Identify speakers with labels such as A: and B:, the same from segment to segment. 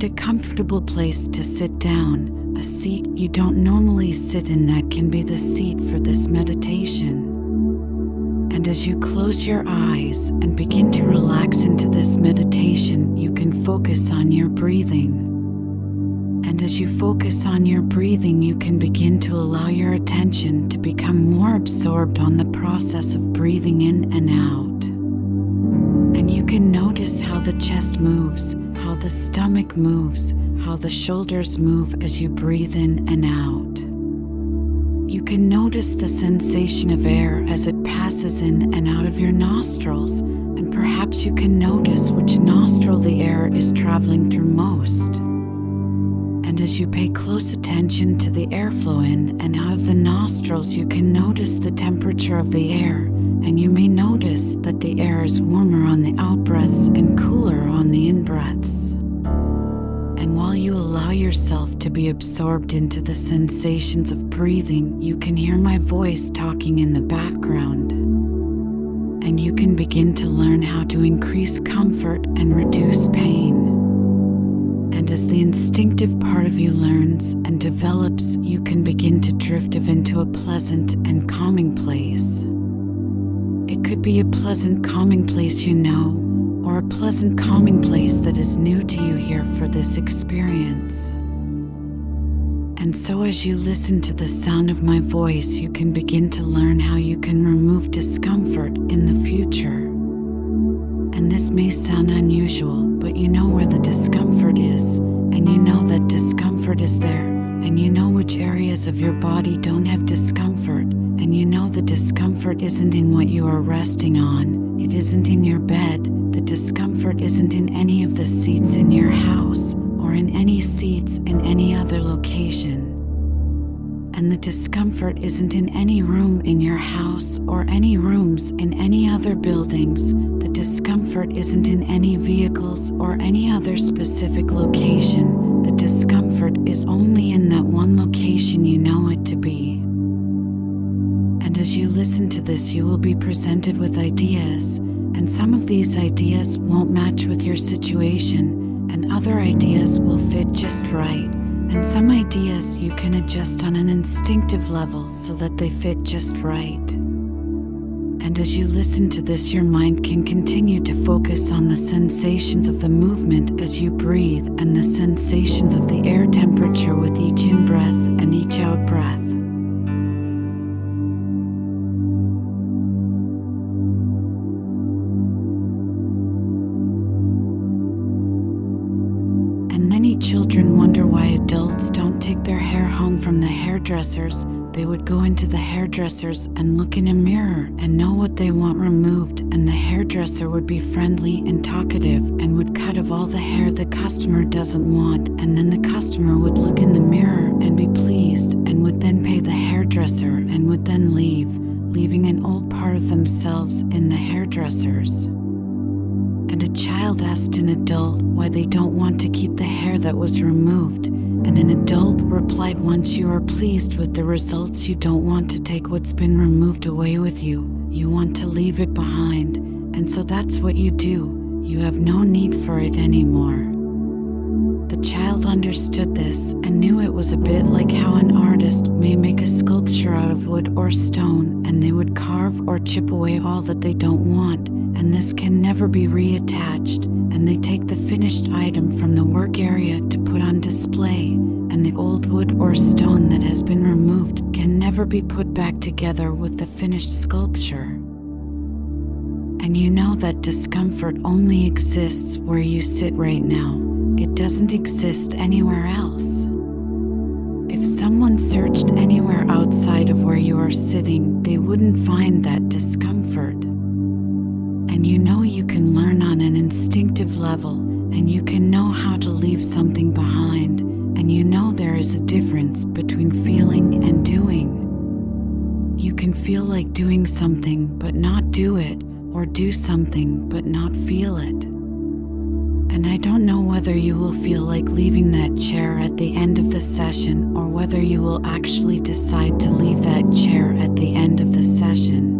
A: a comfortable place to sit down, a seat you don't normally sit in that can be the seat for this meditation. And as you close your eyes and begin to relax into this meditation, you can focus on your breathing. And as you focus on your breathing, you can begin to allow your attention to become more absorbed on the process of breathing in and out. And you can notice how the chest moves, how the stomach moves, how the shoulders move as you breathe in and out. You can notice the sensation of air as it passes in and out of your nostrils, and perhaps you can notice which nostril the air is traveling through most. And as you pay close attention to the airflow in and out of the nostrils, you can notice the temperature of the air, and you may notice that the air is warmer on the out-breaths and cooler on the in-breaths. And while you allow yourself to be absorbed into the sensations of breathing, you can hear my voice talking in the background. And you can begin to learn how to increase comfort and reduce pain. And as the instinctive part of you learns and develops, you can begin to drift into a pleasant and calming place. It could be a pleasant, calming place you know, or a pleasant, calming place that is new to you here for this experience. And so as you listen to the sound of my voice, you can begin to learn how you can remove discomfort in the future. And this may sound unusual, but you know where the discomfort is, and you know that discomfort is there, and you know which areas of your body don't have discomfort, and you know the discomfort isn't in what you are resting on, it isn't in your bed, the discomfort isn't in any of the seats in your house, or in any seats in any other location. And the discomfort isn't in any room in your house or any rooms in any other buildings. The discomfort isn't in any vehicles or any other specific location. The discomfort is only in that one location you know it to be. And as you listen to this, you will be presented with ideas, and some of these ideas won't match with your situation, and other ideas will fit just right. And some ideas you can adjust on an instinctive level so that they fit just right. And as you listen to this, your mind can continue to focus on the sensations of the movement as you breathe and the sensations of the air temperature with each in-breath and each out-breath. Many children wonder why adults don't take their hair home from the hairdressers. They would go into the hairdressers and look in a mirror and know what they want removed, and the hairdresser would be friendly and talkative and would cut off all the hair the customer doesn't want, and then the customer would look in the mirror and be pleased and would then pay the hairdresser and would then leave, leaving an old part of themselves in the hairdressers. And a child asked an adult why they don't want to keep the hair that was removed, and an adult replied, once you are pleased with the results, you don't want to take what's been removed away with you, you want to leave it behind, and so that's what you do, you have no need for it anymore. The child understood this and knew it was a bit like how an artist may make a sculpture out of wood or stone, and they would carve or chip away all that they don't want, and this can never be reattached, and they take the finished item from the work area to put on display, and the old wood or stone that has been removed can never be put back together with the finished sculpture. And you know that discomfort only exists where you sit right now. It doesn't exist anywhere else. If someone searched anywhere outside of where you are sitting, they wouldn't find that discomfort. And you know you can learn on an instinctive level, and you can know how to leave something behind, and you know there is a difference between feeling and doing. You can feel like doing something but not do it, or do something but not feel it. And I don't know whether you will feel like leaving that chair at the end of the session, or whether you will actually decide to leave that chair at the end of the session.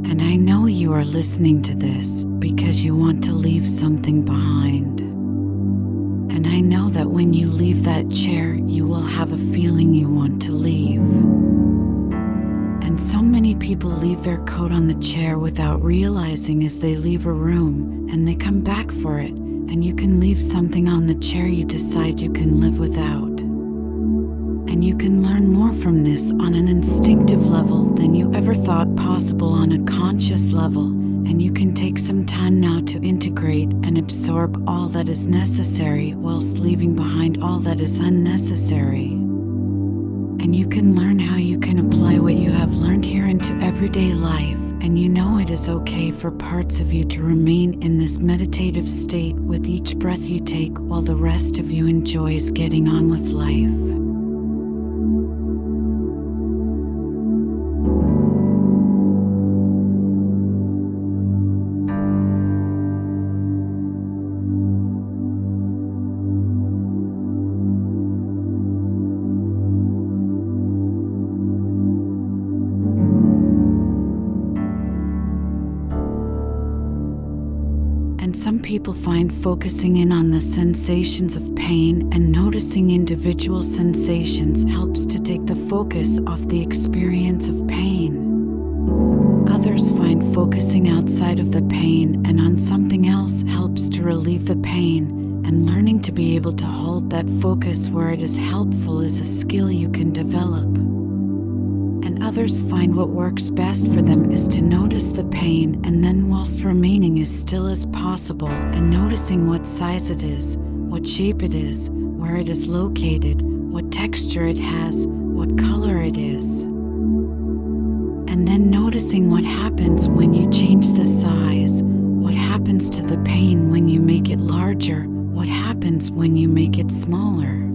A: And I know you are listening to this because you want to leave something behind. And I I know that when you leave that chair, you will have a feeling you want to leave. And so many people leave their coat on the chair without realizing as they leave a room, and they come back for it, and you can leave something on the chair you decide you can live without. And you can learn more from this on an instinctive level than you ever thought possible on a conscious level, and you can take some time now to integrate and absorb all that is necessary whilst leaving behind all that is unnecessary. And you can learn how you can apply what you have learned here into everyday life, and you know it is okay for parts of you to remain in this meditative state with each breath you take while the rest of you enjoys getting on with life. And some people find focusing in on the sensations of pain and noticing individual sensations helps to take the focus off the experience of pain. Others find focusing outside of the pain and on something else helps to relieve the pain, and learning to be able to hold that focus where it is helpful is a skill you can develop. And others find what works best for them is to notice the pain and then whilst remaining as still as possible and noticing what size it is, what shape it is, where it is located, what texture it has, what color it is. And then noticing what happens when you change the size, what happens to the pain when you make it larger, what happens when you make it smaller.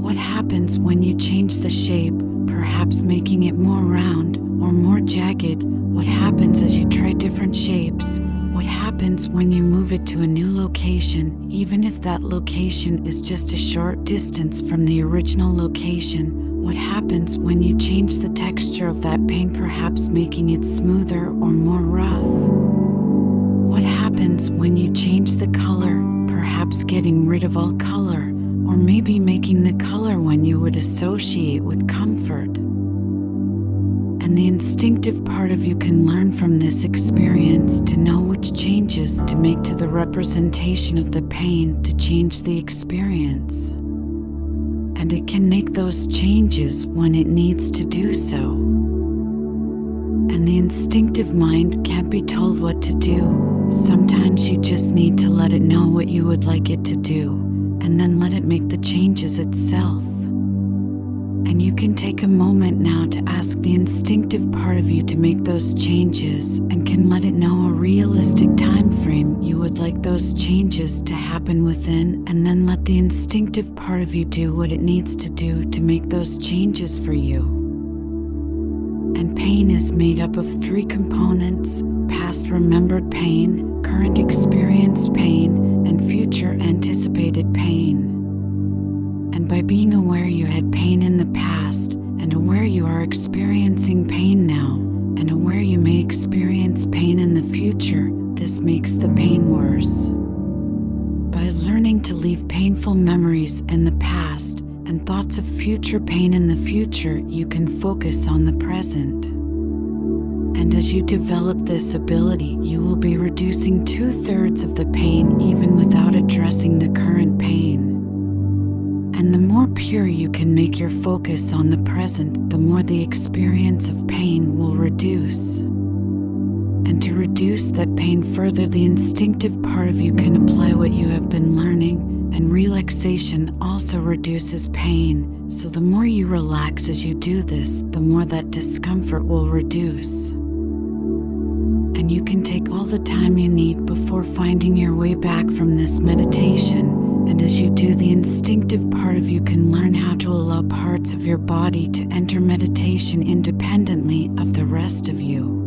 A: What happens when you change the shape, perhaps making it more round or more jagged? What happens as you try different shapes? What happens when you move it to a new location, even if that location is just a short distance from the original location? What happens when you change the texture of that paint, perhaps making it smoother or more rough? What happens when you change the color, perhaps getting rid of all color, or maybe making the color one you would associate with comfort? And the instinctive part of you can learn from this experience to know which changes to make to the representation of the pain to change the experience. And it can make those changes when it needs to do so. And the instinctive mind can't be told what to do. Sometimes you just need to let it know what you would like it to do, and then let it make the changes itself. And you can take a moment now to ask the instinctive part of you to make those changes, and can let it know a realistic time frame you would like those changes to happen within, and then let the instinctive part of you do what it needs to do to make those changes for you. And pain is made up of 3 components: past remembered pain, current experienced pain, and future anticipated pain. And by being aware you had pain in the past, and aware you are experiencing pain now, and aware you may experience pain in the future, this makes the pain worse. By learning to leave painful memories in the past and thoughts of future pain in the future, you can focus on the present. And as you develop this ability, you will be reducing 2/3 of the pain even without addressing the current pain. And the more pure you can make your focus on the present, the more the experience of pain will reduce. And to reduce that pain further, the instinctive part of you can apply what you have been learning, and relaxation also reduces pain. So the more you relax as you do this, the more that discomfort will reduce. And you can take all the time you need before finding your way back from this meditation. And as you do, the instinctive part of you can learn how to allow parts of your body to enter meditation independently of the rest of you.